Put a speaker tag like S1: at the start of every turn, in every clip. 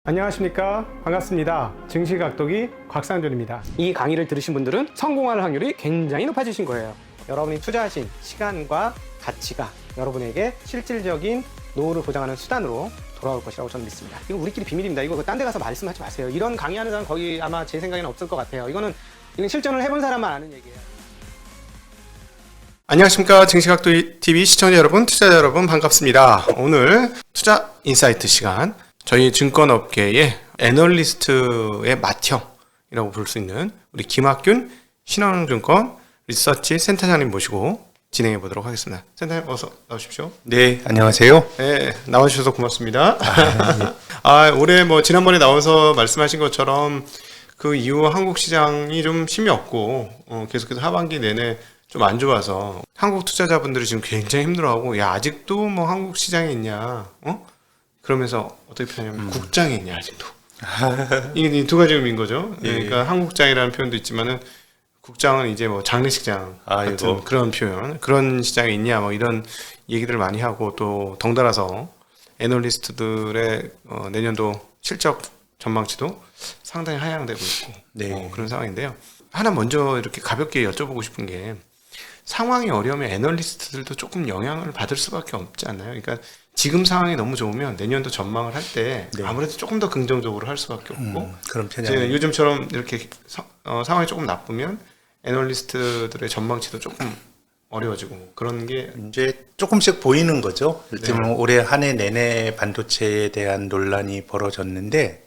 S1: 안녕하십니까, 반갑습니다. 증시각도기 곽상준입니다. 이 강의를 들으신 분들은 성공할 확률이 굉장히 높아지신 거예요. 여러분이 투자하신 시간과 가치가 여러분에게 실질적인 노후를 보장하는 수단으로 돌아올 것이라고 저는 믿습니다. 이거 우리끼리 비밀입니다. 이거 딴 데 가서 말씀하지 마세요. 이런 강의하는 사람 거기 아마 제 생각에는 없을 것 같아요. 이건 실전을 해본 사람만 아는 얘기예요. 안녕하십니까, 증시각도기 TV 시청자 여러분, 투자자 여러분, 반갑습니다. 오늘 투자 인사이트 시간, 저희 증권업계의 애널리스트의 맏형이라고 부를 수 있는 우리 김학균 신한은행증권 리서치 센터장님 모시고 진행해 보도록 하겠습니다. 센터장님 어서 나오십시오.
S2: 네, 안녕하세요.
S1: 네, 나와주셔서 고맙습니다. 올해 지난번에 나와서 말씀하신 것처럼 그 이후 한국 시장이 좀 힘이 없고 계속해서 하반기 내내 좀 안 좋아서 한국 투자자분들이 지금 굉장히 힘들어하고, 야, 아직도 한국 시장에 있냐, 그러면서 어떻게 표현하냐면 국장에 있냐 아직도. 이게 두 가지 의미인 거죠.
S2: 예.
S1: 그러니까 한국장이라는 표현도 있지만은 국장은 이제 장례식장 같은 그런 표현, 그런 시장에 있냐 이런 얘기들을 많이 하고, 또 덩달아서 애널리스트들의 내년도 실적 전망치도 상당히 하향되고 있고,
S2: 네.
S1: 그런 상황인데요. 하나 먼저 이렇게 가볍게 여쭤보고 싶은 게, 상황이 어려우면 애널리스트들도 조금 영향을 받을 수밖에 없지 않나요? 그러니까 지금 상황이 너무 좋으면 내년도 전망을 할 때
S2: 네.
S1: 아무래도 조금 더 긍정적으로 할 수밖에 없고,
S2: 그런
S1: 이제
S2: 편향.
S1: 요즘처럼 이렇게 상황이 조금 나쁘면 애널리스트들의 전망치도 조금 어려워지고, 그런 게
S2: 이제 조금씩 보이는 거죠.
S1: 네.
S2: 올해 한 해 내내 반도체에 대한 논란이 벌어졌는데,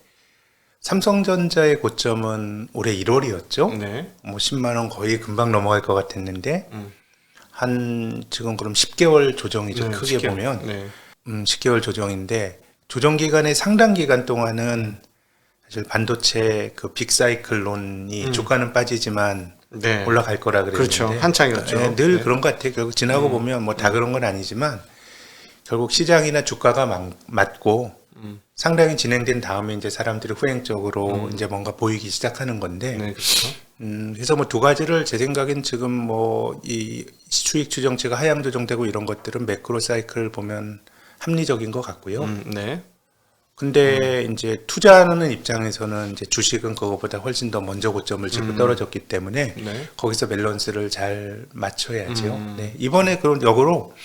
S2: 삼성전자의 고점은 올해 1월이었죠.
S1: 네.
S2: 10만 원 거의 금방 넘어갈 것 같았는데, 지금 그럼 10개월 조정이죠.
S1: 네,
S2: 크게
S1: 10개월.
S2: 보면.
S1: 네.
S2: 10개월 조정인데, 조정 기간의 상당 기간 동안은 사실 반도체 그 빅사이클론이 주가는 빠지지만
S1: 네.
S2: 올라갈 거라 그랬는데,
S1: 그렇죠. 한창이었죠.
S2: 늘
S1: 네.
S2: 그런 것 같아요. 결국 지나고 보면 다 그런 건 아니지만 결국 시장이나 주가가 맞고 상당히 진행된 다음에 이제 사람들이 후행적으로 이제 뭔가 보이기 시작하는 건데,
S1: 네, 그렇죠.
S2: 그래서 두 가지를 제 생각엔 지금 이 수익 추정치가 하향 조정되고 이런 것들은 매크로 사이클 보면 합리적인 것 같고요.
S1: 네.
S2: 근데 이제 투자하는 입장에서는 이제 주식은 그거보다 훨씬 더 먼저 고점을 찍고 떨어졌기 때문에
S1: 네.
S2: 거기서 밸런스를 잘 맞춰야죠. 네. 이번에 그런 역으로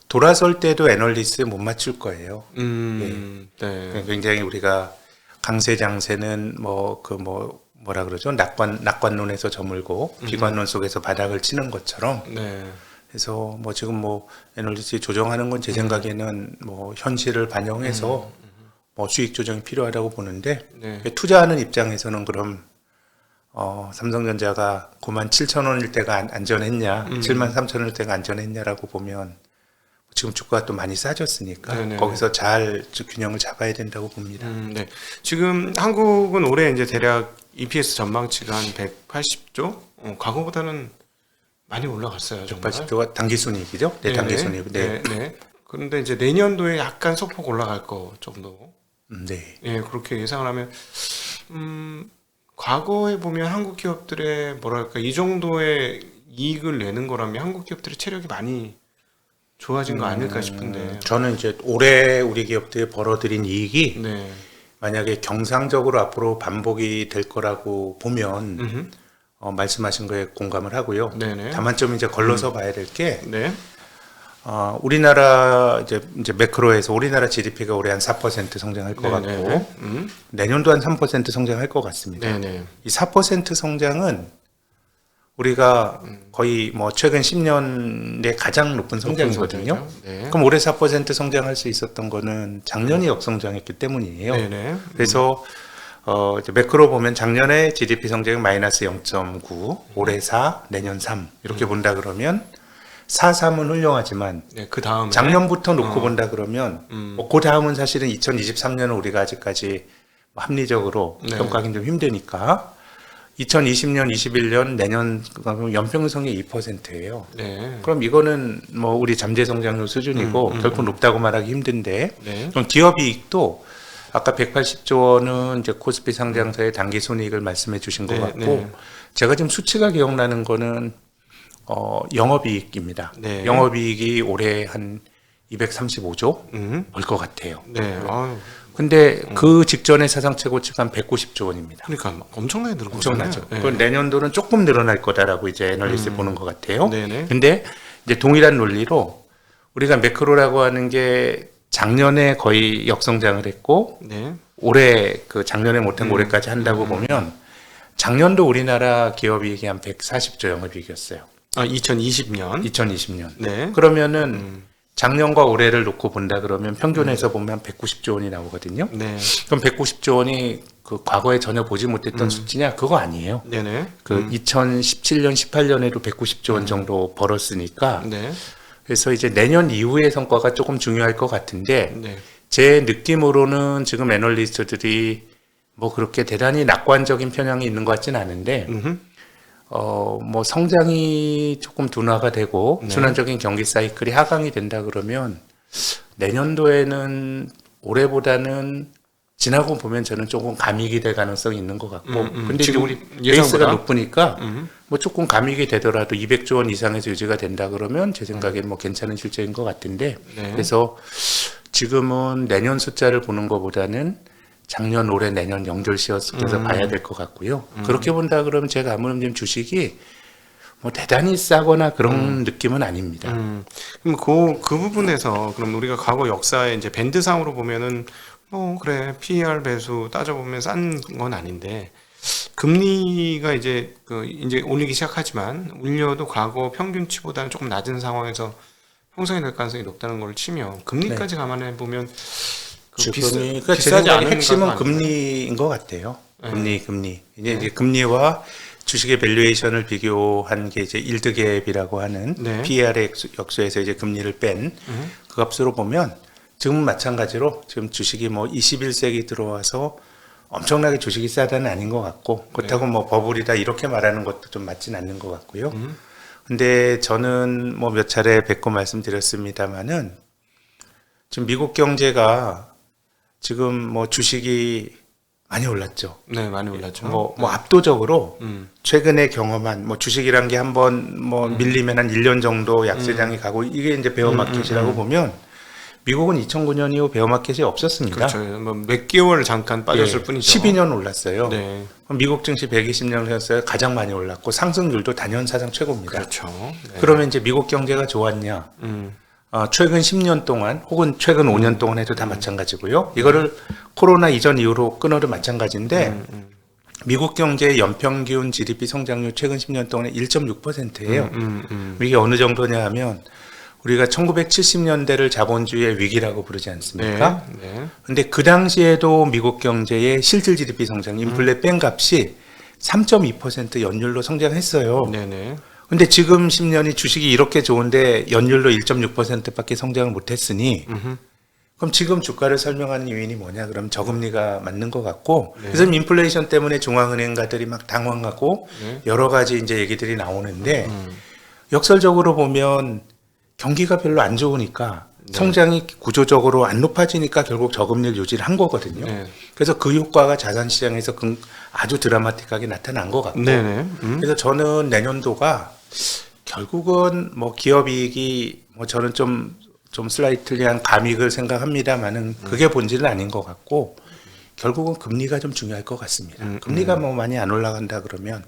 S2: 돌아설 때도 애널리스트 못 맞출 거예요.
S1: 네.
S2: 굉장히 우리가 강세 장세는 뭐라 그러죠? 낙관론에서 저물고 비관론 속에서 바닥을 치는 것처럼.
S1: 네.
S2: 그래서 지금 애널리스트 조정하는 건 제 생각에는 현실을 반영해서 수익 조정이 필요하다고 보는데,
S1: 네.
S2: 투자하는 입장에서는 그럼 삼성전자가 97,000원일 때가 안전했냐, 73,000원일 때가 안전했냐라고 보면 지금 주가가 또 많이 싸졌으니까
S1: 네네.
S2: 거기서 잘 균형을 잡아야 된다고 봅니다.
S1: 네. 지금 한국은 올해 이제 대략 EPS 전망치가 한 180조? 과거보다는 많이 올라갔어요. 정말.
S2: 180조가 당기순이익이죠? 네, 당기순이익. 네.
S1: 네. 그런데 이제 내년도에 약간 소폭 올라갈 거 정도.
S2: 네.
S1: 예, 그렇게 예상을 하면, 과거에 보면 한국 기업들의 이 정도의 이익을 내는 거라면 한국 기업들의 체력이 많이 좋아진 거 아닐까 싶은데.
S2: 저는 이제 올해 우리 기업들이 벌어들인 이익이
S1: 네.
S2: 만약에 경상적으로 앞으로 반복이 될 거라고 보면 말씀하신 거에 공감을 하고요.
S1: 네네.
S2: 다만 좀 이제 걸러서 봐야 될 게,
S1: 네.
S2: 우리나라 이제 매크로에서 우리나라 GDP가 올해 한 4% 성장할 것
S1: 네네.
S2: 같고 내년도 한 3% 성장할 것 같습니다.
S1: 네네.
S2: 이 4% 성장은 우리가 거의 최근 10년의 가장 높은 성장이거든요.
S1: 네.
S2: 그럼 올해 4% 성장할 수 있었던 거는 작년이 역성장했기 때문이에요.
S1: 네네.
S2: 그래서 이제 매크로 보면 작년에 GDP 성장이 마이너스 0.9, 올해 4, 내년 3 이렇게 본다 그러면 4, 3은 훌륭하지만
S1: 네, 그 다음에
S2: 작년부터 놓고 본다 그러면 그 다음은 사실은 2023년은 우리가 아직까지 합리적으로
S1: 네.
S2: 평가하기는 좀 힘드니까 2020년, 21년 내년 연평성이 2%예요.
S1: 네.
S2: 그럼 이거는 우리 잠재 성장률 수준이고 결코 높다고 말하기 힘든데,
S1: 네.
S2: 그럼 기업 이익도 아까 180조 원은 이제 코스피 상장사의 단기 손익을 말씀해 주신 것
S1: 네,
S2: 같고,
S1: 네.
S2: 제가 지금 수치가 기억나는 거는 영업이익입니다.
S1: 네.
S2: 영업이익이 올해 한 235조 올 것 같아요.
S1: 네. 아유.
S2: 근데 그 직전에 사상 최고치가 한 190조 원입니다.
S1: 그러니까 막 엄청나게 늘은
S2: 엄청나죠.
S1: 거잖아요.
S2: 그건 내년도는 조금 늘어날 거다라고 이제 애널리스트 보는 것 같아요.
S1: 네네.
S2: 근데 이제 동일한 논리로 우리가 매크로라고 하는 게 작년에 거의 역성장을 했고
S1: 네.
S2: 올해 그 작년에 못한 거 올해까지 한다고 보면 작년도 우리나라 기업이익이 한 140조 영업이익이었어요.
S1: 아, 2020년.
S2: 2020년.
S1: 네.
S2: 그러면은 작년과 올해를 놓고 본다 그러면 평균해서 보면 190조 원이 나오거든요.
S1: 네.
S2: 그럼 190조 원이 그 과거에 전혀 보지 못했던 수치냐? 그거 아니에요.
S1: 네네.
S2: 그 2017년, 18년에도 190조 원 정도 벌었으니까
S1: 네.
S2: 그래서 이제 내년 이후의 성과가 조금 중요할 것 같은데
S1: 네.
S2: 제 느낌으로는 지금 애널리스트들이 뭐 그렇게 대단히 낙관적인 편향이 있는 것 같지는 않은데
S1: 음흠.
S2: 뭐 성장이 조금 둔화가 되고
S1: 네.
S2: 순환적인 경기 사이클이 하강이 된다 그러면 내년도에는 올해보다는 지나고 보면 저는 조금 감익이 될 가능성이 있는 것 같고 근데
S1: 지금
S2: 지금 우리
S1: 예상보다?
S2: 베이스가 높으니까 뭐 조금 감익이 되더라도 200조 원 이상에서 유지가 된다 그러면 제 생각엔 뭐 괜찮은 실적인 것 같은데
S1: 네.
S2: 그래서 지금은 내년 숫자를 보는 것보다는 작년, 올해, 내년 연결시어서 봐야 될 것 같고요. 그렇게 본다 그러면 제가 아무렴님 주식이 뭐 대단히 싸거나 그런 느낌은 아닙니다.
S1: 그럼 그 부분에서 그럼 우리가 과거 역사의 이제 밴드상으로 보면은 그래 PER 배수 따져보면 싼 건 아닌데 금리가 이제 이제 올리기 시작하지만 올려도 과거 평균치보다는 조금 낮은 상황에서 형성이 될 가능성이 높다는 걸 치면 금리까지 감안해 보면
S2: 지금이 제
S1: 비싸지
S2: 생각에
S1: 않은
S2: 핵심은
S1: 가도
S2: 금리인 것 같아요. 금리. 이제 금리와 주식의 밸류에이션을 비교한 게 이제 일드갭이라고 하는
S1: 네.
S2: PER의 역수에서 이제 금리를 뺀 그 값으로 보면 지금 마찬가지로 지금 주식이 뭐 21세기 들어와서 엄청나게 주식이 싸다는 아닌 것 같고 그렇다고 뭐 버블이다 이렇게 말하는 것도 좀 맞진 않는 것 같고요. 근데 저는 뭐 몇 차례 뵙고 말씀드렸습니다마는 지금 미국 경제가 지금 뭐 주식이 많이 올랐죠.
S1: 네, 많이 올랐죠.
S2: 뭐 압도적으로 최근에 경험한 뭐 주식이란 게 한번 뭐 밀리면 한 1년 정도 약세장이 가고 이게 이제 베어마켓이라고 보면 미국은 2009년 이후 베어마켓이 없었습니다.
S1: 그렇죠. 뭐 몇 개월 잠깐 빠졌을 뿐이죠.
S2: 12년 올랐어요.
S1: 네.
S2: 그럼 미국 증시 120년 했어요. 가장 많이 올랐고 상승률도 단연 사상 최고입니다.
S1: 그렇죠. 네.
S2: 그러면 이제 미국 경제가 좋았냐? 최근 10년 동안 혹은 최근 5년 동안 해도 다 마찬가지고요. 이거를 코로나 이전 이후로 끊어도 마찬가지인데 미국 경제의 연평균 GDP 성장률 최근 10년 동안에 1.6%예요. 이게 어느 정도냐 하면 우리가 1970년대를 자본주의의 위기라고 부르지 않습니까?
S1: 네.
S2: 근데 그 당시에도 미국 경제의 실질 GDP 성장, 인플레 뺀 값이 3.2% 연율로 성장했어요.
S1: 네네.
S2: 근데 지금 10년이 주식이 이렇게 좋은데 연율로 1.6%밖에 성장을 못했으니 그럼 지금 주가를 설명하는 요인이 뭐냐? 그럼 저금리가 맞는 것 같고 그래서 인플레이션 때문에 중앙은행가들이 막 당황하고 여러 가지 이제 얘기들이 나오는데 역설적으로 보면 경기가 별로 안 좋으니까 성장이 구조적으로 안 높아지니까 결국 저금리를 유지를 한 거거든요.
S1: 네.
S2: 그래서 그 효과가 자산시장에서 아주 드라마틱하게 나타난 것 같고
S1: 네네.
S2: 그래서 저는 내년도가 결국은 뭐 기업이익이 뭐 저는 좀 슬라이틀리한 감익을 생각합니다만은 그게 본질은 아닌 것 같고 결국은 금리가 좀 중요할 것 같습니다. 금리가 뭐 많이 안 올라간다 그러면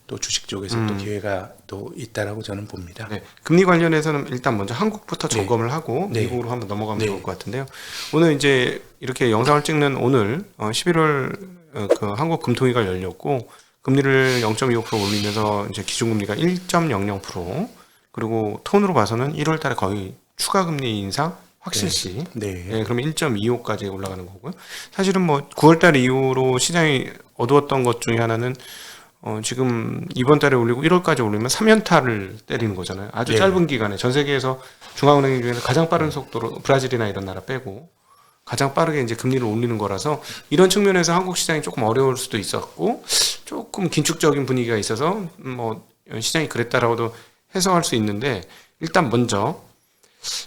S2: 또 주식 쪽에서 또 기회가 또 있다라고 저는 봅니다.
S1: 네. 금리 관련해서는 일단 먼저 한국부터 점검을 하고 미국으로 한번 넘어가면 좋을 것 같은데요. 오늘 이제 이렇게 영상을 찍는 오늘 11월 그 한국 금통위가 열렸고 금리를 0.25% 올리면서 이제 기준금리가 1.00% 그리고 톤으로 봐서는 1월 달에 거의 추가 금리 인상 확실시. 네, 그러면 1.25까지 올라가는 거고요. 사실은 뭐 9월 달 이후로 시장이 어두웠던 것 중에 하나는 지금 이번 달에 올리고 1월까지 올리면 3연타를 때리는 거잖아요. 아주 짧은 기간에 전 세계에서 중앙은행 중에서 가장 빠른 속도로 브라질이나 이런 나라 빼고 가장 빠르게 이제 금리를 올리는 거라서 이런 측면에서 한국 시장이 조금 어려울 수도 있었고 조금 긴축적인 분위기가 있어서 뭐 시장이 그랬다라고도 해석할 수 있는데 일단 먼저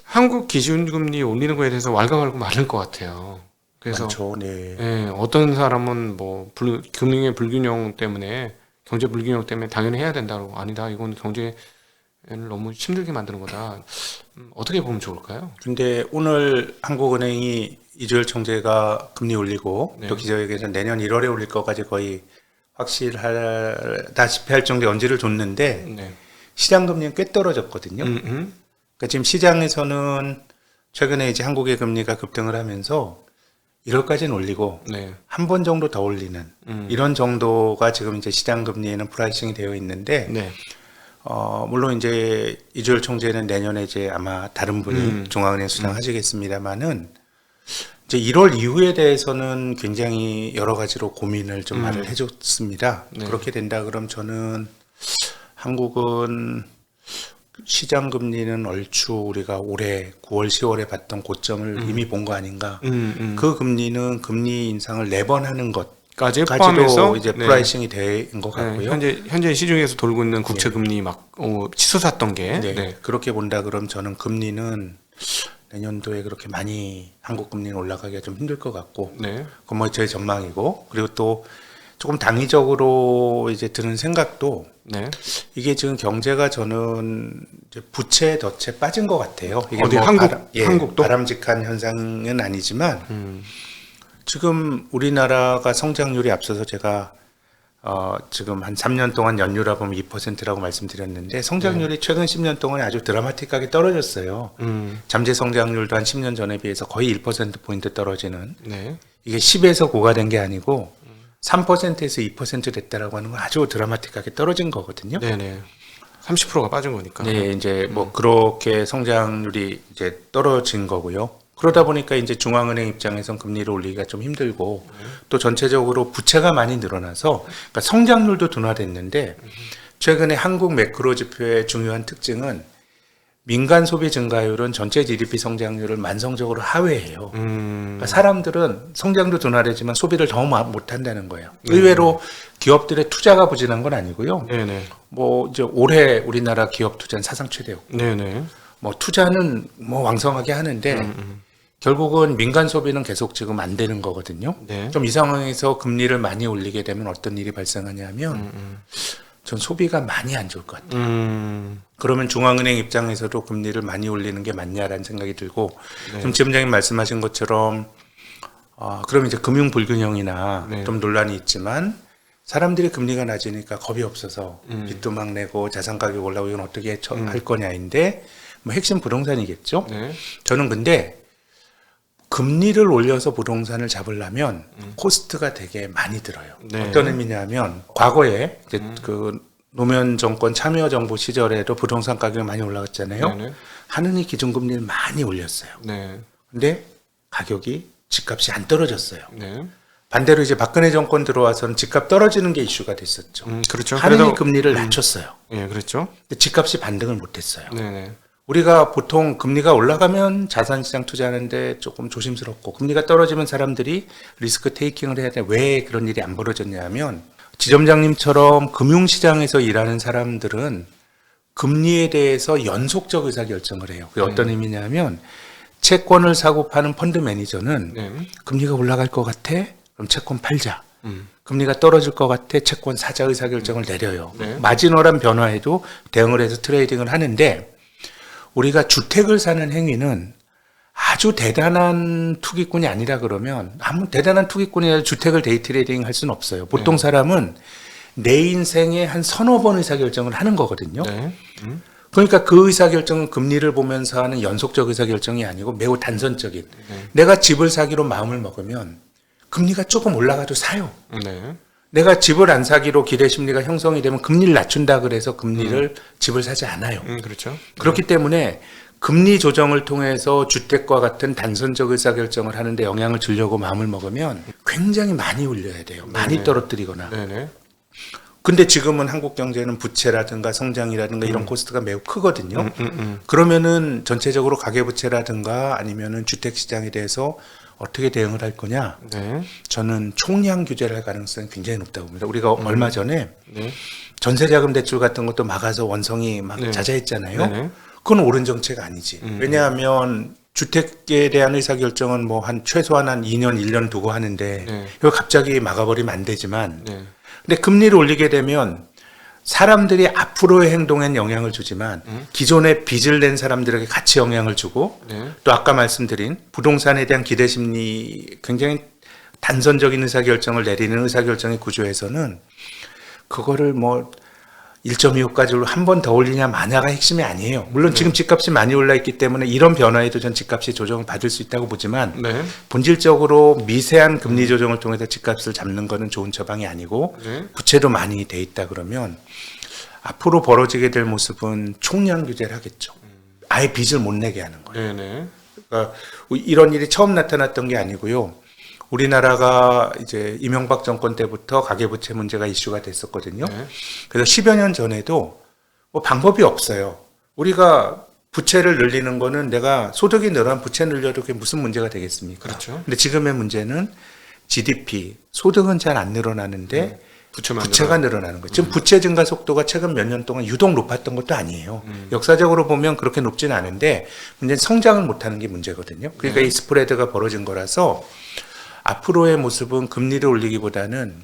S1: 한국 기준금리 올리는 거에 대해서 왈가왈부 많을 것 같아요. 그래서
S2: 많죠,
S1: 어떤 사람은 뭐 금융의 불균형 때문에 경제 불균형 때문에 당연히 해야 된다고 아니다 이건 경제를 너무 힘들게 만드는 거다 어떻게 보면 좋을까요?
S2: 근데 오늘 한국은행이 이주열 총재가 금리 올리고
S1: 네.
S2: 또 기자회견에서 내년 1월에 올릴 것까지 거의 확실하다시피 할 정도의 언지를 줬는데
S1: 네.
S2: 시장 금리는 꽤 떨어졌거든요. 그러니까 지금 시장에서는 최근에 이제 한국의 금리가 급등을 하면서 1월까지는 올리고
S1: 네.
S2: 한 번 정도 더 올리는 이런 정도가 지금 이제 시장 금리에는 프라이싱이 되어 있는데
S1: 네.
S2: 물론 이제 이주열 총재는 내년에 이제 아마 다른 분이 중앙은행 수장하시겠습니다만은 이제 1월 이후에 대해서는 굉장히 여러 가지로 고민을 좀 말을 해줬습니다.
S1: 네.
S2: 그렇게 된다 그럼 저는 한국은 시장 금리는 얼추 우리가 올해 9월, 10월에 봤던 고점을 이미 본 거 아닌가. 그 금리는 금리 인상을 4번 하는
S1: 까지
S2: 것까지도
S1: 포함해서
S2: 이제
S1: 네.
S2: 프라이싱이 된 것
S1: 네,
S2: 같고요.
S1: 현재 시중에서 돌고 있는 국채 금리 막 치솟았던 게
S2: 네.
S1: 네.
S2: 그렇게 본다 그럼 저는 금리는 내년도에 그렇게 많이 한국 금리는 올라가기가 좀 힘들 것 같고,
S1: 네.
S2: 그건 뭐 제 전망이고, 그리고 또 조금 당위적으로 이제 드는 생각도
S1: 네.
S2: 이게 지금 경제가 저는 이제 부채 덫에 빠진 것 같아요. 이게
S1: 어디
S2: 뭐
S1: 한국도?
S2: 바람직한 현상은 아니지만 지금 우리나라가 성장률이 앞서서 제가 지금 한 3년 동안 연율화 보면 2%라고 말씀드렸는데 성장률이 최근 10년 동안에 아주 드라마틱하게 떨어졌어요. 잠재 성장률도 한 10년 전에 비해서 거의 1%포인트 떨어지는,
S1: 네.
S2: 이게 10에서 9가 된 게 아니고 3%에서 2% 됐다라고 하는 건 아주 드라마틱하게 떨어진 거거든요.
S1: 네네. 30%가 빠진 거니까.
S2: 네, 이제 뭐 그렇게 성장률이 이제 떨어진 거고요. 그러다 보니까 이제 중앙은행 입장에선 금리를 올리기가 좀 힘들고 또 전체적으로 부채가 많이 늘어나서 그러니까 성장률도 둔화됐는데 최근에 한국 매크로 지표의 중요한 특징은 민간 소비 증가율은 전체 GDP 성장률을 만성적으로 하회해요. 그러니까 사람들은 성장도 둔화되지만 소비를 더 못한다는 거예요. 의외로 기업들의 투자가 부진한 건 아니고요.
S1: 네네.
S2: 뭐 이제 올해 우리나라 기업 투자는 사상 최대였고,
S1: 네네.
S2: 뭐 투자는 뭐 왕성하게 하는데 결국은 민간 소비는 계속 지금 안 되는 거거든요.
S1: 네.
S2: 좀 이 상황에서 금리를 많이 올리게 되면 어떤 일이 발생하냐면 전 소비가 많이 안 좋을 것 같아요. 그러면 중앙은행 입장에서도 금리를 많이 올리는 게 맞냐라는 생각이 들고,
S1: 네.
S2: 좀 지점장님 말씀하신 것처럼 그럼 이제 금융 불균형이나
S1: 네.
S2: 좀 논란이 있지만 사람들이 금리가 낮으니까 겁이 없어서 빚도 막 내고 자산 가격 올라오고 이건 어떻게 할 거냐인데 뭐 핵심 부동산이겠죠.
S1: 네.
S2: 저는 근데 금리를 올려서 부동산을 잡으려면 코스트가 되게 많이 들어요.
S1: 네.
S2: 어떤 의미냐면 과거에 이제 그 노무현 정권 참여정부 시절에도 부동산 가격이 많이 올라갔잖아요.
S1: 네네.
S2: 하느니 기준금리를 많이 올렸어요.
S1: 네.
S2: 근데 가격이 집값이 안 떨어졌어요.
S1: 네.
S2: 반대로 이제 박근혜 정권 들어와서는 집값 떨어지는 게 이슈가 됐었죠.
S1: 그렇죠.
S2: 하느니
S1: 그래도
S2: 금리를 낮췄어요.
S1: 예, 그렇죠.
S2: 근데 집값이 반등을 못했어요.
S1: 네네.
S2: 우리가 보통 금리가 올라가면 자산시장 투자하는데 조금 조심스럽고 금리가 떨어지면 사람들이 리스크 테이킹을 해야 돼. 왜 그런 일이 안 벌어졌냐 하면 지점장님처럼 금융시장에서 일하는 사람들은 금리에 대해서 연속적 의사결정을 해요. 그게 어떤 의미냐면 채권을 사고 파는 펀드 매니저는
S1: 네.
S2: 금리가 올라갈 것 같아? 그럼 채권 팔자. 금리가 떨어질 것 같아? 채권 사자 의사결정을 내려요.
S1: 네.
S2: 마지노란 변화에도 대응을 해서 트레이딩을 하는데 우리가 주택을 사는 행위는 아주 대단한 투기꾼이 아니라 그러면 아무 대단한 투기꾼이 아니라 주택을 데이 트레이딩 할 수는 없어요. 보통 사람은 내 인생에 한 서너 번 의사결정을 하는 거거든요.
S1: 네.
S2: 그러니까 그 의사결정은 금리를 보면서 하는 연속적 의사결정이 아니고 매우 단선적인. 내가 집을 사기로 마음을 먹으면 금리가 조금 올라가도 사요.
S1: 네.
S2: 내가 집을 안 사기로 기대 심리가 형성이 되면 금리를 낮춘다 그래서 금리를 집을 사지 않아요.
S1: 그렇죠.
S2: 그렇기 때문에 금리 조정을 통해서 주택과 같은 단선적 의사결정을 하는데 영향을 주려고 마음을 먹으면 굉장히 많이 올려야 돼요. 많이 떨어뜨리거나.
S1: 네네.
S2: 근데 지금은 한국 경제는 부채라든가 성장이라든가 이런 코스트가 매우 크거든요. 그러면은 전체적으로 가계부채라든가 아니면은 주택시장에 대해서 어떻게 대응을 할 거냐?
S1: 네.
S2: 저는 총량 규제를 할 가능성이 굉장히 높다고 봅니다. 우리가 얼마 전에
S1: 네.
S2: 전세자금 대출 같은 것도 막아서 원성이 막
S1: 네.
S2: 자자했잖아요.
S1: 네네.
S2: 그건 옳은 정책 아니지. 왜냐하면 주택에 대한 의사결정은 뭐 한 최소한 한 2년, 1년 두고 하는데
S1: 네.
S2: 이거 갑자기 막아버리면 안 되지만
S1: 네.
S2: 근데 금리를 올리게 되면 사람들이 앞으로의 행동엔 영향을 주지만 기존에 빚을 낸 사람들에게 같이 영향을 주고
S1: 네.
S2: 또 아까 말씀드린 부동산에 대한 기대 심리 굉장히 단선적인 의사결정을 내리는 의사결정의 구조에서는 그거를 뭐 1.25까지 한 번 더 올리냐 마냐가 핵심이 아니에요. 물론 지금 집값이 많이 올라 있기 때문에 이런 변화에도 전 집값이 조정을 받을 수 있다고 보지만
S1: 네.
S2: 본질적으로 미세한 금리 조정을 통해서 집값을 잡는 거는 좋은 처방이 아니고
S1: 네.
S2: 부채도 많이 돼 있다 그러면 앞으로 벌어지게 될 모습은 총량 규제를 하겠죠. 아예 빚을 못 내게 하는 거예요.
S1: 네네.
S2: 그러니까 이런 일이 처음 나타났던 게 아니고요. 우리나라가 이제 이명박 정권 때부터 가계부채 문제가 이슈가 됐었거든요.
S1: 네.
S2: 그래서 10여 년 전에도 뭐 방법이 없어요. 우리가 부채를 늘리는 거는 내가 소득이 늘어난 부채 늘려도 그게 무슨 문제가 되겠습니까?
S1: 그렇죠.
S2: 근데 지금의 문제는 GDP, 소득은 잘 안 늘어나는데 부채가 늘어나는 거예요. 지금 부채 증가 속도가 최근 몇 년 동안 유독 높았던 것도 아니에요. 역사적으로 보면 그렇게 높지는 않은데 문제는 성장을 못하는 게 문제거든요. 그러니까 이 스프레드가 벌어진 거라서 앞으로의 모습은 금리를 올리기보다는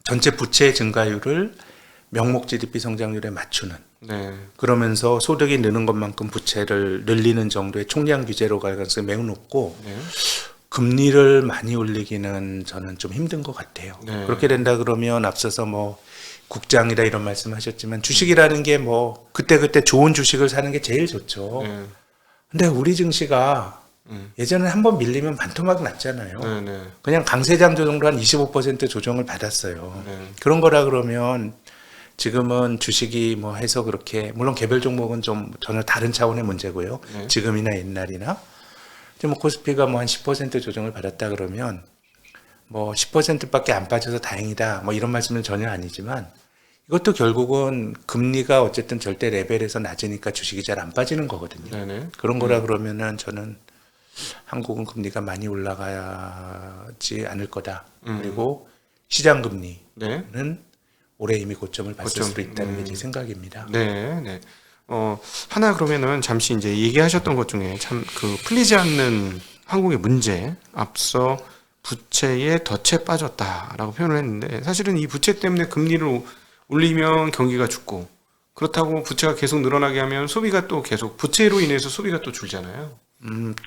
S2: 전체 부채 증가율을 명목 GDP 성장률에 맞추는
S1: 네.
S2: 그러면서 소득이 느는 것만큼 부채를 늘리는 정도의 총량 규제로 갈 가능성이 매우 높고
S1: 네.
S2: 금리를 많이 올리기는 저는 좀 힘든 것 같아요.
S1: 네.
S2: 그렇게 된다 그러면 앞서서 뭐 국장이다 이런 말씀하셨지만 주식이라는 게 뭐 그때그때 좋은 주식을 사는 게 제일 좋죠.
S1: 네.
S2: 근데 우리 증시가 예전에 한번 밀리면 반토막 났잖아요.
S1: 네. 네.
S2: 그냥 강세장 조정으로 한 25% 조정을 받았어요.
S1: 네.
S2: 그런 거라 그러면 지금은 주식이 뭐 해서 그렇게 물론 개별 종목은 좀 전혀 다른 차원의 문제고요.
S1: 네.
S2: 지금이나 옛날이나 지금 뭐 코스피가 뭐 한 10% 조정을 받았다 그러면 뭐 10%밖에 안 빠져서 다행이다 뭐 이런 말씀은 전혀 아니지만 이것도 결국은 금리가 어쨌든 절대 레벨에서 낮으니까 주식이 잘 안 빠지는 거거든요.
S1: 네네.
S2: 그런 거라 그러면은 저는 한국은 금리가 많이 올라가지 않을 거다. 그리고 시장 금리는
S1: 네.
S2: 올해 이미 고점을 봤을
S1: 고점.
S2: 수도 있다는 게 제 생각입니다.
S1: 네. 네. 하나 그러면은 잠시 이제 얘기하셨던 것 중에 참 그 풀리지 않는 한국의 문제, 앞서 부채에 덫에 빠졌다라고 표현을 했는데 사실은 이 부채 때문에 금리를 올리면 경기가 죽고 그렇다고 부채가 계속 늘어나게 하면 소비가 또 계속 부채로 인해서 소비가 또 줄잖아요.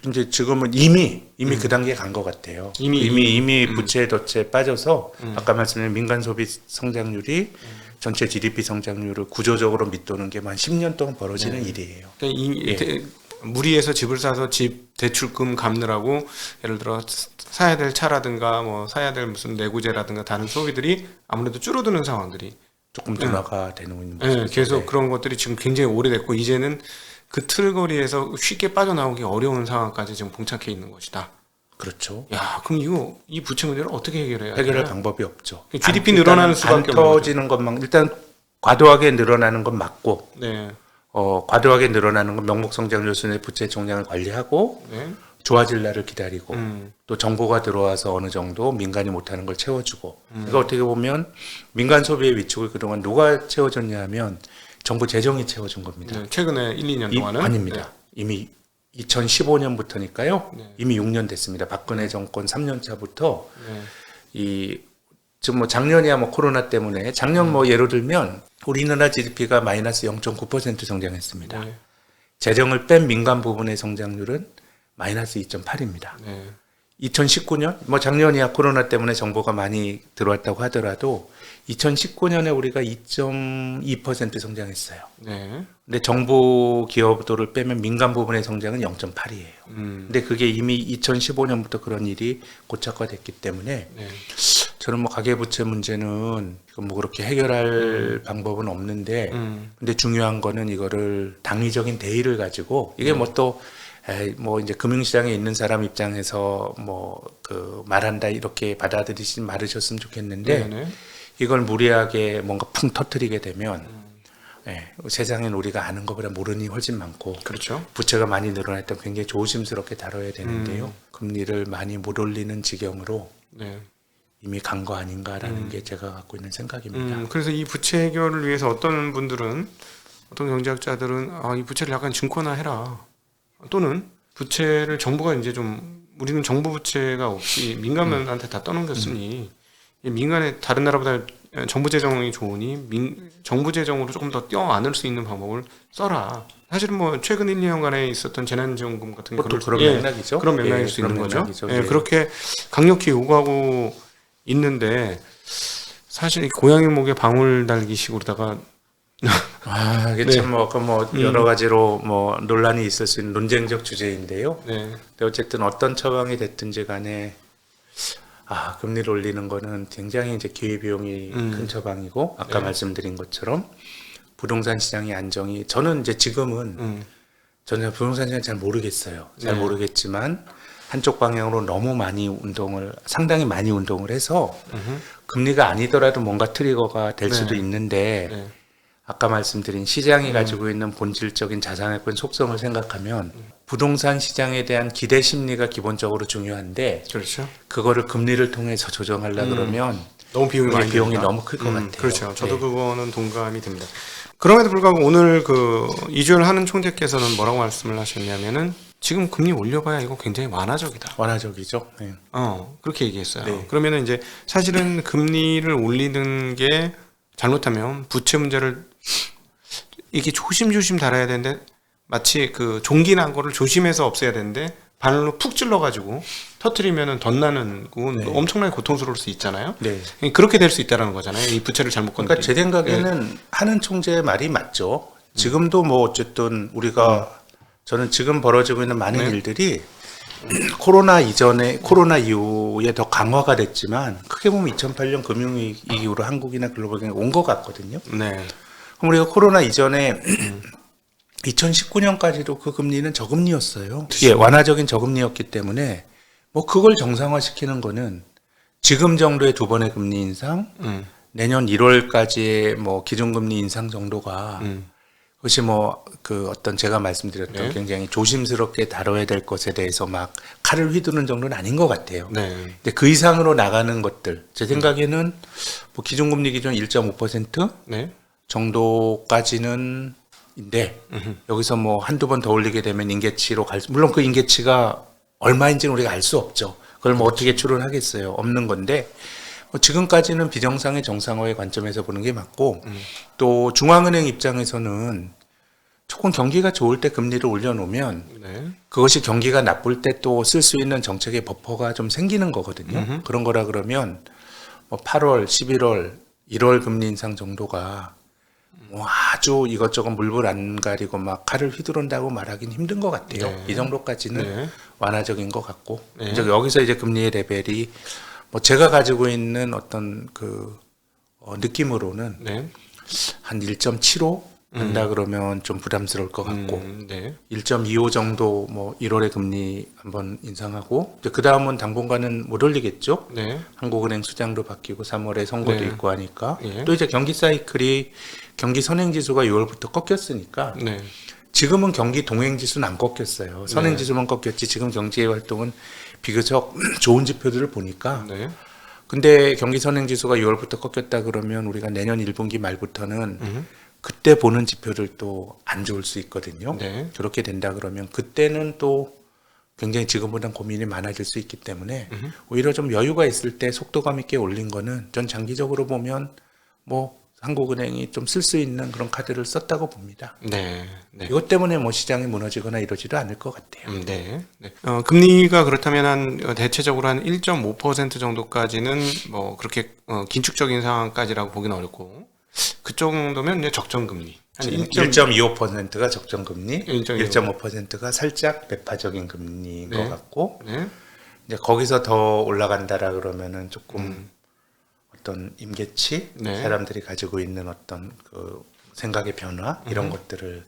S2: 이제 지금은 이미 그 단계에 간 것 같아요. 이미 부채 덫에 빠져서 아까 말씀드린 민간 소비 성장률이 전체 GDP 성장률을 구조적으로 밑도는 게 한 10년 동안 벌어지는 일이에요.
S1: 그러니까 무리해서 집을 사서 집 대출금 갚느라고 예를 들어 사야 될 차라든가 뭐 사야 될 무슨 내구재라든가 다른 소비들이 아무래도 줄어드는 상황들이
S2: 조금 둔화가 되는 모습이죠.
S1: 네, 계속 그런 것들이 지금 굉장히 오래됐고 이제는 그 틀거리에서 쉽게 빠져나오기 어려운 상황까지 지금 봉착해 있는 것이다.
S2: 그렇죠.
S1: 야, 그럼 이 부채 문제를 어떻게 해결해야
S2: 해결할
S1: 되나?
S2: 방법이 없죠.
S1: GDP 늘어나는 수밖에
S2: 안
S1: 없는 거죠.
S2: 터지는 것만 일단 과도하게 늘어나는 건 맞고
S1: 네,
S2: 과도하게 늘어나는 건 명목 성장률 순의 부채 총량을 관리하고
S1: 네,
S2: 좋아질 날을 기다리고 또 정보가 들어와서 어느 정도 민간이 못하는 걸 채워주고 그러니까 어떻게 보면 민간 소비의 위축을 그동안 누가 채워줬냐 하면 정부 재정이 채워준 겁니다.
S1: 네, 최근에 1, 2년 동안은
S2: 아닙니다. 이미 2015년부터니까요.
S1: 네.
S2: 이미 6년 됐습니다. 박근혜 정권 3년 차부터
S1: 네,
S2: 지금 뭐 작년이야 뭐 코로나 때문에 작년 뭐 예로 들면 우리나라 GDP가 마이너스 0.9% 성장했습니다.
S1: 네,
S2: 재정을 뺀 민간 부분의 성장률은 마이너스 2.8입니다.
S1: 네,
S2: 2019년 뭐 작년이야 코로나 때문에 정보가 많이 들어왔다고 하더라도 2019년에 우리가 2.2% 성장했어요.
S1: 네,
S2: 근데 정부 기여도를 빼면 민간 부분의 성장은 0.8이에요. 근데 그게 이미 2015년부터 그런 일이 고착화됐기 때문에
S1: 네,
S2: 저는 뭐 가계부채 문제는 뭐 그렇게 해결할 방법은 없는데 근데 중요한 거는 이거를 당위적인 대의를 가지고 이게 뭐 또 뭐 이제 금융시장에 있는 사람 입장에서 뭐 그 말한다 이렇게 받아들이지 말으셨으면 좋겠는데
S1: 네, 네.
S2: 이걸 무리하게 뭔가 풍 터트리게 되면 세상엔 우리가 아는 것보다 모르는 이 훨씬 많고
S1: 그렇죠.
S2: 부채가 많이 늘어날 때 굉장히 조심스럽게 다뤄야 되는데요. 금리를 많이 못 올리는 지경으로
S1: 네.
S2: 이미 간 거 아닌가라는 게 제가 갖고 있는 생각입니다.
S1: 그래서 이 부채 해결을 위해서 어떤 분들은 어떤 경제학자들은 이 부채를 약간 증권화해라 또는 부채를 정부가 이제 좀 우리는 정부 부채가 없이 민간한테 다 떠넘겼으니 민간의 다른 나라보다 정부 재정이 좋으니 정부 재정으로 조금 더 뛰어안을 수 있는 방법을 써라. 사실은 뭐 최근 1, 2년간에 있었던 재난지원금 같은
S2: 그것도
S1: 거를
S2: 그런 맥락이죠.
S1: 그런 맥락일
S2: 예,
S1: 수 있는
S2: 그런
S1: 거죠.
S2: 맥락이죠.
S1: 예,
S2: 예.
S1: 그렇게 강력히 요구하고 있는데 사실 이 고양이 목에 방울 달기식으로다가
S2: 이게
S1: 네.
S2: 참 여러 가지로 뭐 논란이 있을 수 있는 논쟁적 주제인데요.
S1: 네,
S2: 근데 어쨌든 어떤 처방이 됐든지 간에 금리를 올리는 거는 굉장히 이제 기회비용이 큰 처방이고 아까
S1: 네.
S2: 말씀드린 것처럼 부동산 시장의 안정이 저는 이제 지금은 저는 부동산 시장 잘 모르겠어요. 잘
S1: 네.
S2: 모르겠지만 한쪽 방향으로 너무 상당히 많이 운동을 해서 금리가 아니더라도 뭔가 트리거가 될
S1: 네.
S2: 수도 있는데
S1: 네.
S2: 아까 말씀드린 시장이 가지고 있는 본질적인 자산의권 속성을 생각하면 부동산 시장에 대한 기대 심리가 기본적으로 중요한데
S1: 그렇죠.
S2: 그거를 금리를 통해서 조정하려 그러면
S1: 너무 비용이 많이
S2: 비용이
S1: 드니까.
S2: 너무 클 것 같아요.
S1: 그렇죠. 저도
S2: 네.
S1: 그거는 동감이 됩니다. 그럼에도 불구하고 오늘 그 이주열 하는 총재께서는 뭐라고 말씀을 하셨냐면은 지금 금리 올려봐야 이거 굉장히 완화적이다.
S2: 완화적이죠. 네.
S1: 그렇게 얘기했어요.
S2: 네.
S1: 그러면은 이제 사실은 금리를 올리는 게 잘못하면 부채 문제를 이게 조심조심 다뤄야 되는데 마치 그 종기 난 거를 조심해서 없애야 되는데 바늘로 푹 찔러가지고 터트리면은 덧나는 건
S2: 네.
S1: 엄청나게 고통스러울 수 있잖아요.
S2: 네.
S1: 그렇게 될 수 있다라는 거잖아요. 이 부채를 잘못 건드리면.
S2: 그러니까 제 생각에는 하는 총재의 말이 맞죠. 지금도 뭐 어쨌든 우리가 저는 지금 벌어지고 있는 많은
S1: 네.
S2: 일들이 코로나 이후에 더 강화가 됐지만 크게 보면 2008년 금융위기 이후로 한국이나 글로벌 경제 온 것 같거든요.
S1: 네.
S2: 그럼 우리가 코로나 이전에 2019년까지도 그 금리는 저금리였어요. 예, 완화적인 저금리였기 때문에 뭐 그걸 정상화시키는 거는 지금 정도의 두 번의 금리 인상, 내년 1월까지의 뭐 기준금리 인상 정도가 그것이 뭐 그 어떤 제가 말씀드렸던
S1: 네.
S2: 굉장히 조심스럽게 다뤄야 될 것에 대해서 막 칼을 휘두르는 정도는 아닌 것 같아요.
S1: 네.
S2: 근데 그 이상으로 나가는 것들 제 생각에는 뭐 기준금리 기준 1.5%
S1: 네.
S2: 정도까지는 인데 여기서 뭐 한두 번 더 올리게 되면 임계치로 물론 그 임계치가 얼마인지는 우리가 알 수 없죠. 그걸 뭐 어떻게 추론하겠어요. 없는 건데 뭐 지금까지는 비정상의 정상화의 관점에서 보는 게 맞고 또 중앙은행 입장에서는 조금 경기가 좋을 때 금리를 올려놓으면
S1: 네.
S2: 그것이 경기가 나쁠 때 또 쓸 수 있는 정책의 버퍼가 좀 생기는 거거든요. 그런 거라 그러면 뭐 8월, 11월, 1월 금리 인상 정도가 뭐 아주 이것저것 물불 안 가리고 막 칼을 휘두른다고 말하기는 힘든 것 같아요.
S1: 네.
S2: 이 정도까지는
S1: 네.
S2: 완화적인 것 같고
S1: 네.
S2: 이제 여기서 이제 금리의 레벨이 뭐 제가 가지고 있는 어떤 그 느낌으로는
S1: 네.
S2: 한 1.75 한다 그러면 좀 부담스러울 것 같고
S1: 네.
S2: 1.25 정도 뭐 1월에 금리 한번 인상하고 이제 그 다음은 당분간은 못 올리겠죠.
S1: 네.
S2: 한국은행 수장도 바뀌고 3월에 선거도
S1: 네.
S2: 있고 하니까
S1: 예.
S2: 또 이제 경기 사이클이 경기 선행지수가 6월부터 꺾였으니까
S1: 네.
S2: 지금은 경기 동행지수는 안 꺾였어요. 선행지수만 꺾였지 지금 경제 활동은 비교적 좋은 지표들을 보니까
S1: 네.
S2: 근데 경기 선행지수가 6월부터 꺾였다 그러면 우리가 내년 1분기 말부터는 그때 보는 지표를 또 안 좋을 수 있거든요.
S1: 네.
S2: 그렇게 된다 그러면 그때는 또 굉장히 지금보다 고민이 많아질 수 있기 때문에 오히려 좀 여유가 있을 때 속도감 있게 올린 거는 전 장기적으로 보면 뭐 한국은행이 좀 쓸 수 있는 그런 카드를 썼다고 봅니다.
S1: 네. 네.
S2: 이것 때문에 뭐 시장이 무너지거나 이러지도 않을 것 같아요.
S1: 네. 네. 금리가 그렇다면 한 대체적으로 한 1.5% 정도까지는 뭐 그렇게 긴축적인 상황까지라고 보기는 어렵고 그 정도면 이제 적정 금리. 한
S2: 1.25%가 적정 금리,
S1: 1.25%.
S2: 1.5%가 살짝 매파적인 금리인
S1: 네.
S2: 것 같고
S1: 네.
S2: 이제 거기서 더 올라간다라 그러면은 조금 어떤 임계치,
S1: 네.
S2: 사람들이 가지고 있는 어떤 그 생각의 변화 이런 것들을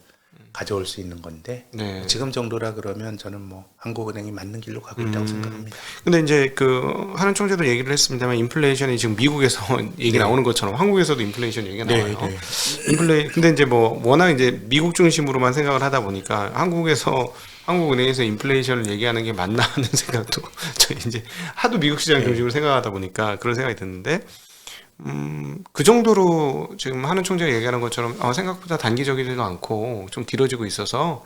S2: 가져올 수 있는 건데
S1: 네.
S2: 지금 정도라 그러면 저는 뭐 한국은행이 맞는 길로 가고 있다고 생각합니다.
S1: 근데 이제 그 하는 총재도 얘기를 했습니다만 인플레이션이 지금 미국에서 얘기 나오는 것처럼 한국에서도 인플레이션 얘기가 나와요. 근데 이제 뭐 워낙 이제 미국 중심으로만 생각을 하다 보니까 한국은행에서 인플레이션을 얘기하는 게 맞나 하는 생각도 저 이제 하도 미국 시장 중심으로 생각하다 보니까 그런 생각이 드는데 그 정도로 지금 하는 총재가 얘기하는 것처럼 생각보다 단기적이지도 않고 좀 길어지고 있어서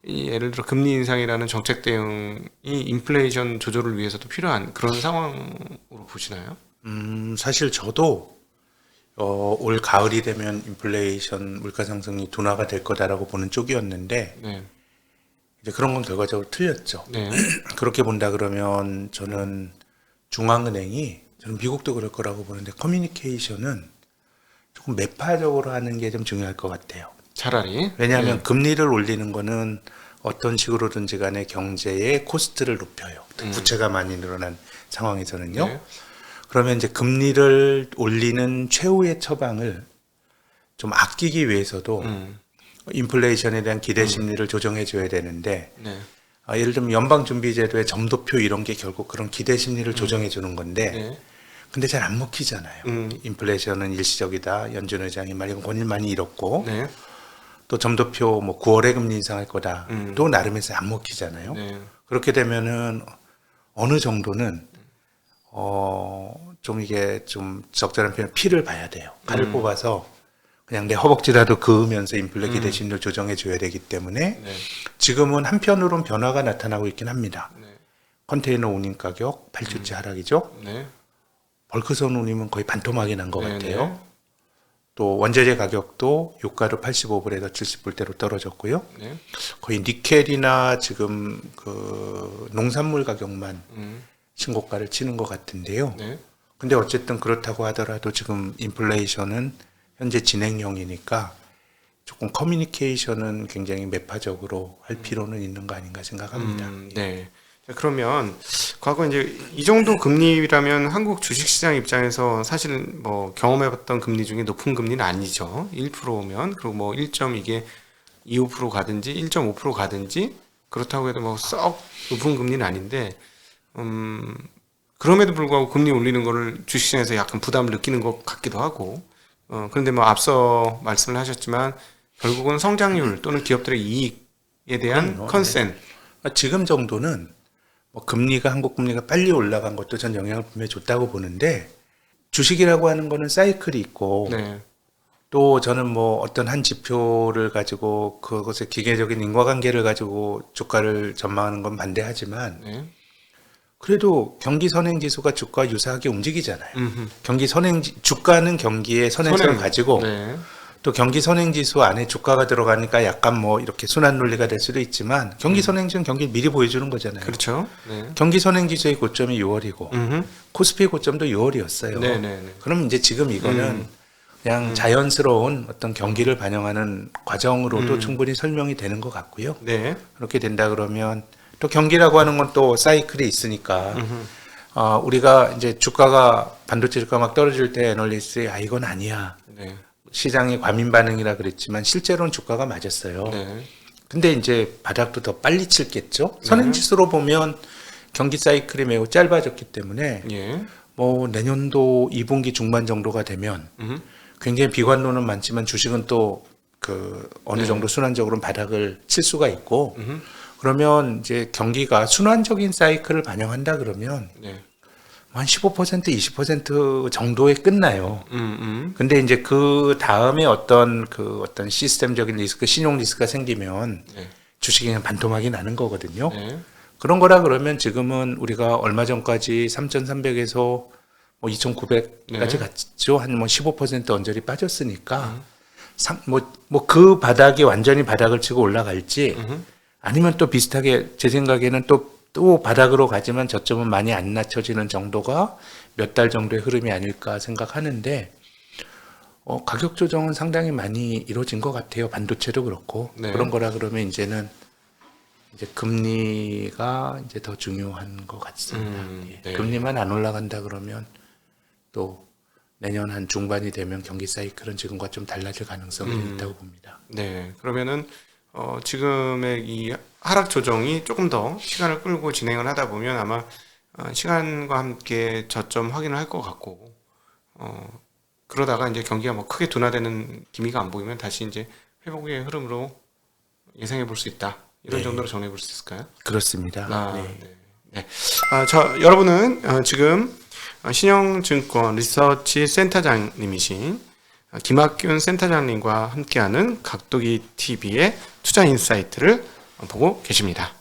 S1: 예를 들어 금리 인상이라는 정책 대응이 인플레이션 조절을 위해서도 필요한 그런 상황으로 보시나요?
S2: 사실 저도 올 가을이 되면 인플레이션 물가 상승이 둔화가 될 거다라고 보는 쪽이었는데
S1: 네.
S2: 이제 그런 건 결과적으로 틀렸죠.
S1: 네.
S2: 그렇게 본다 그러면 저는 저는 미국도 그럴 거라고 보는데 커뮤니케이션은 조금 매파적으로 하는 게 좀 중요할 것 같아요.
S1: 차라리.
S2: 왜냐하면
S1: 네.
S2: 금리를 올리는 거는 어떤 식으로든지 간에 경제의 코스트를 높여요. 부채가 많이 늘어난 상황에서는요.
S1: 네.
S2: 그러면 이제 금리를 올리는 최후의 처방을 좀 아끼기 위해서도 인플레이션에 대한 기대 심리를 조정해 줘야 되는데
S1: 네.
S2: 예를 들면 연방준비제도의 점도표 이런 게 결국 그런 기대 심리를 조정해 주는 건데
S1: 네.
S2: 근데 잘 안 먹히잖아요. 인플레이션은 일시적이다. 연준 의장이 말 이건 권위 많이 잃었고
S1: 네.
S2: 또 점도표 뭐 9월에 금리 인상할 거다. 또 나름에서 안 먹히잖아요.
S1: 네.
S2: 그렇게 되면은 어느 정도는 좀 이게 좀 적절한 표현 피를 봐야 돼요. 칼을 뽑아서 그냥 내 허벅지라도 그으면서 인플레 기대 심리를 조정해 줘야 되기 때문에
S1: 네.
S2: 지금은 한편으로는 변화가 나타나고 있긴 합니다.
S1: 네.
S2: 컨테이너 운임 가격 8주째 하락이죠.
S1: 네.
S2: 벌크선 운임은 거의 반토막이 난 것
S1: 네,
S2: 같아요.
S1: 네.
S2: 또 원재재 가격도 유가로 85불에서 70불대로 떨어졌고요.
S1: 네.
S2: 거의 니켈이나 지금 그 농산물 가격만 신고가를 치는 것 같은데요.
S1: 네.
S2: 근데 어쨌든 그렇다고 하더라도 지금 인플레이션은 현재 진행형이니까 조금 커뮤니케이션은 굉장히 매파적으로 할 필요는 있는 거 아닌가 생각합니다.
S1: 네. 자, 그러면 과거 이제 이 정도 금리라면 한국 주식시장 입장에서 사실 뭐 경험해봤던 금리 중에 높은 금리는 아니죠. 1%면 그리고 뭐 1.25% 가든지 1.5% 가든지 그렇다고 해도 뭐 썩 높은 금리는 아닌데 그럼에도 불구하고 금리 올리는 거를 주식시장에서 약간 부담을 느끼는 것 같기도 하고 그런데 뭐 앞서 말씀을 하셨지만 결국은 성장률 또는 기업들의 이익에 대한
S2: 그럼요.
S1: 컨센
S2: 지금 정도는 뭐 금리가 한국 금리가 빨리 올라간 것도 전 영향을 분명히 줬다고 보는데 주식이라고 하는 거는 사이클이 있고
S1: 네.
S2: 또 저는 뭐 어떤 한 지표를 가지고 그것의 기계적인 인과관계를 가지고 주가를 전망하는 건 반대하지만
S1: 네.
S2: 그래도 경기 선행 지수가 주가와 유사하게 움직이잖아요. 경기 선행 주가는 경기의 선행성을 가지고
S1: 네.
S2: 또 경기 선행 지수 안에 주가가 들어가니까 약간 뭐 이렇게 순환 논리가 될 수도 있지만 경기 선행 지수는 경기를 미리 보여주는 거잖아요.
S1: 그렇죠. 네.
S2: 경기 선행 지수의 고점이 6월이고 코스피 고점도 6월이었어요.
S1: 네, 네, 네.
S2: 그럼 이제 지금 이거는 그냥 자연스러운 어떤 경기를 반영하는 과정으로도 충분히 설명이 되는 것 같고요.
S1: 네.
S2: 그렇게 된다 그러면 또 경기라고 하는 건 또 사이클이 있으니까 우리가 이제 주가가 반도체 주가 막 떨어질 때 애널리스트에 이건 아니야.
S1: 네.
S2: 시장의 과민 반응이라 그랬지만 실제로는 주가가 맞았어요.
S1: 네.
S2: 근데 이제 바닥도 더 빨리 칠겠죠. 선행지수로 보면 경기 사이클이 매우 짧아졌기 때문에
S1: 예.
S2: 뭐 내년도 2분기 중반 정도가 되면 굉장히 비관론은 많지만 주식은 또 그 어느 정도 순환적으로 바닥을 칠 수가 있고 그러면 이제 경기가 순환적인 사이클을 반영한다 그러면
S1: 네.
S2: 한 15% 20% 정도에 끝나요. 근데 이제 그 다음에 어떤 시스템적인 리스크, 신용 리스크가 생기면
S1: 네.
S2: 주식이 그냥 반토막이 나는 거거든요.
S1: 네.
S2: 그런 거라 그러면 지금은 우리가 얼마 전까지 3,300에서 뭐 2,900까지
S1: 네.
S2: 갔죠. 한 뭐 15% 언저리 빠졌으니까 뭐 그 바닥이 완전히 바닥을 치고 올라갈지 아니면 또 비슷하게 제 생각에는 또 바닥으로 가지만 저점은 많이 안 낮춰지는 정도가 몇 달 정도의 흐름이 아닐까 생각하는데 가격 조정은 상당히 많이 이루어진 것 같아요. 반도체도 그렇고
S1: 네.
S2: 그런 거라 그러면 이제는 이제 금리가 이제 더 중요한 것 같습니다. 예.
S1: 네.
S2: 금리만 안 올라간다 그러면 또 내년 한 중반이 되면 경기 사이클은 지금과 좀 달라질 가능성이 있다고 봅니다.
S1: 네. 그러면은 지금의 이 하락 조정이 조금 더 시간을 끌고 진행을 하다 보면 아마 시간과 함께 저점 확인을 할 것 같고 그러다가 이제 경기가 뭐 크게 둔화되는 기미가 안 보이면 다시 이제 회복의 흐름으로 예상해 볼 수 있다. 이런 정도로 정리해 볼 수 있을까요?
S2: 그렇습니다. 네.
S1: 네. 네. 여러분은 지금 신영증권 리서치 센터장님이신 김학균 센터장님과 함께하는 각도기 TV의 투자 인사이트를 보고 계십니다.